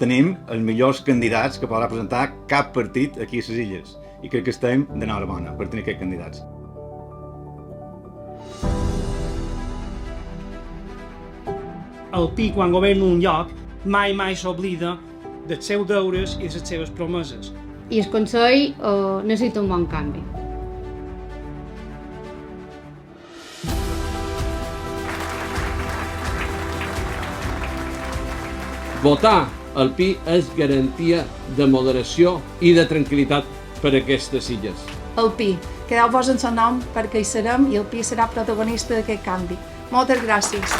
tenim els millors candidats que podrà presentar cap partit aquí a les Illes i crec que estem d'enhorabona per tenir aquests candidats. El Pi, quan governa un lloc, mai s'oblida dels seus deures i de les seves promeses. I el Consell necessita un bon canvi. Votar el Pi és garantia de moderació i de tranquil·litat per a aquestes illes. El Pi, quedeu-vos en son nom perquè hi serem i el Pi serà protagonista d'aquest canvi. Moltes gràcies.